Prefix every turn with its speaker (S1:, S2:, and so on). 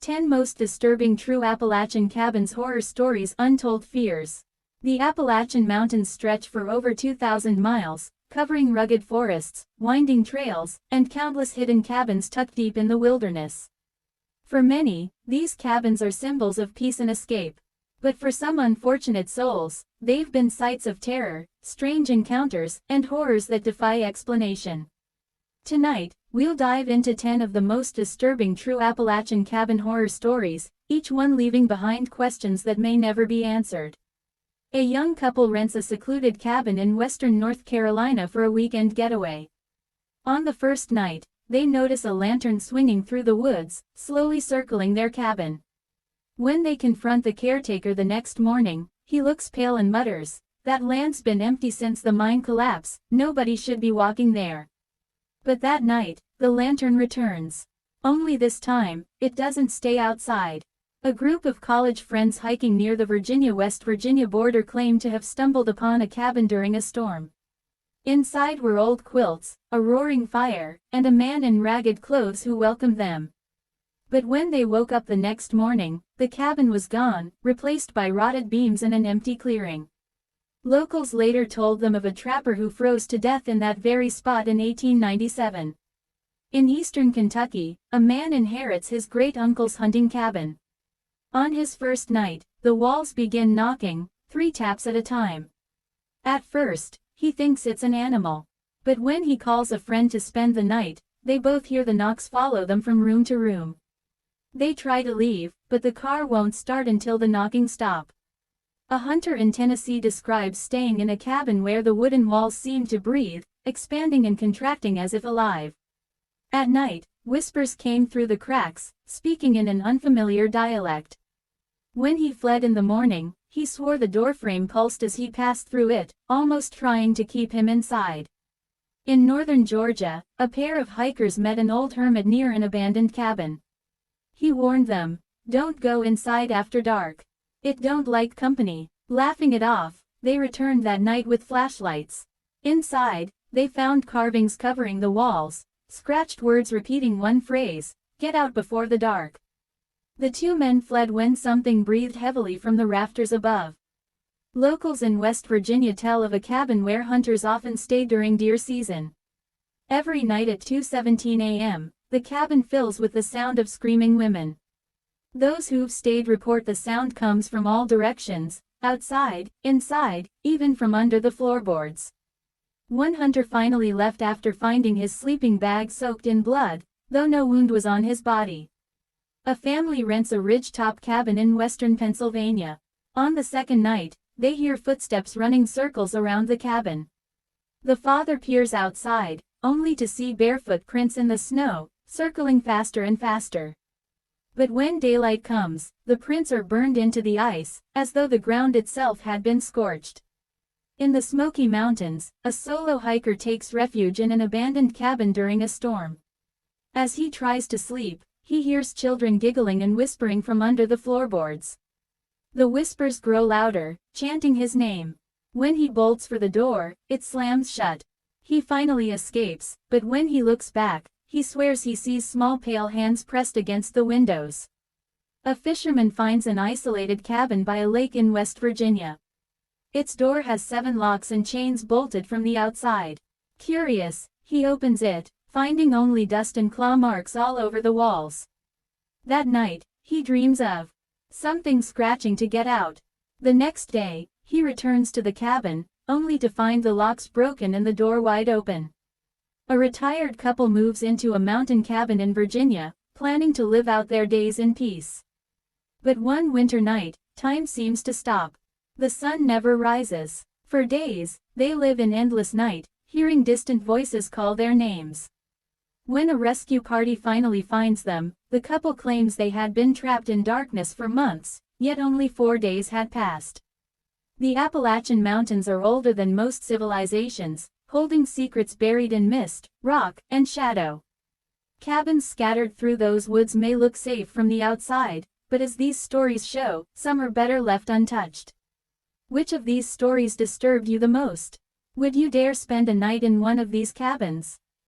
S1: 10 Most Disturbing True Appalachian Cabins Horror Stories Untold Fears. The Appalachian Mountains stretch for over 2,000 miles, covering rugged forests, winding trails, and countless hidden cabins tucked deep in the wilderness. For many, these cabins are symbols of peace and escape. But for some unfortunate souls, they've been sites of terror, strange encounters, and horrors that defy explanation. Tonight, we'll dive into 10 of the most disturbing true Appalachian cabin horror stories, each one leaving behind questions that may never be answered. A young couple rents a secluded cabin in western North Carolina for a weekend getaway. On the first night, they notice a lantern swinging through the woods, slowly circling their cabin. When they confront the caretaker the next morning, he looks pale and mutters, "That land's been empty since the mine collapse, nobody should be walking there." But that night, the lantern returns. Only this time, it doesn't stay outside. A group of college friends hiking near the Virginia-West Virginia border claim to have stumbled upon a cabin during a storm. Inside were old quilts, a roaring fire, and a man in ragged clothes who welcomed them. But when they woke up the next morning, the cabin was gone, replaced by rotted beams and an empty clearing. Locals later told them of a trapper who froze to death in that very spot in 1897. In eastern Kentucky, a man inherits his great-uncle's hunting cabin. On his first night, the walls begin knocking, 3 taps at a time. At first, he thinks it's an animal. But when he calls a friend to spend the night, they both hear the knocks follow them from room to room. They try to leave, but the car won't start until the knocking stop. A hunter in Tennessee describes staying in a cabin where the wooden walls seem to breathe, expanding and contracting as if alive. At night, whispers came through the cracks, speaking in an unfamiliar dialect. When he fled in the morning, he swore the doorframe pulsed as he passed through it, almost trying to keep him inside. In northern Georgia, a pair of hikers met an old hermit near an abandoned cabin. He warned them, "Don't go inside after dark. It don't like company." Laughing it off, they returned that night with flashlights. Inside, they found carvings covering the walls, scratched words repeating one phrase, "Get out before the dark." The 2 men fled when something breathed heavily from the rafters above. Locals in West Virginia tell of a cabin where hunters often stay during deer season. Every night at 2:17 a.m., the cabin fills with the sound of screaming women. Those who've stayed report the sound comes from all directions, outside, inside, even from under the floorboards. One hunter finally left after finding his sleeping bag soaked in blood, though no wound was on his body. A family rents a ridgetop cabin in western Pennsylvania. On the second night, they hear footsteps running circles around the cabin. The father peers outside, only to see barefoot prints in the snow, circling faster and faster. But when daylight comes, the prints are burned into the ice, as though the ground itself had been scorched. In the Smoky Mountains, a solo hiker takes refuge in an abandoned cabin during a storm. As he tries to sleep, he hears children giggling and whispering from under the floorboards. The whispers grow louder, chanting his name. When he bolts for the door, it slams shut. He finally escapes, but when he looks back, he swears he sees small pale hands pressed against the windows. A fisherman finds an isolated cabin by a lake in West Virginia. Its door has 7 locks and chains bolted from the outside. Curious, he opens it, finding only dust and claw marks all over the walls. That night, he dreams of something scratching to get out. The next day, he returns to the cabin, only to find the locks broken and the door wide open. A retired couple moves into a mountain cabin in Virginia, planning to live out their days in peace. But one winter night, time seems to stop. The sun never rises. For days, they live in endless night, hearing distant voices call their names. When a rescue party finally finds them, the couple claims they had been trapped in darkness for months, yet only 4 days had passed. The Appalachian Mountains are older than most civilizations, holding secrets buried in mist, rock, and shadow. Cabins scattered through those woods may look safe from the outside, but as these stories show, some are better left untouched. Which of these stories disturbed you the most? Would you dare spend a night in one of these cabins?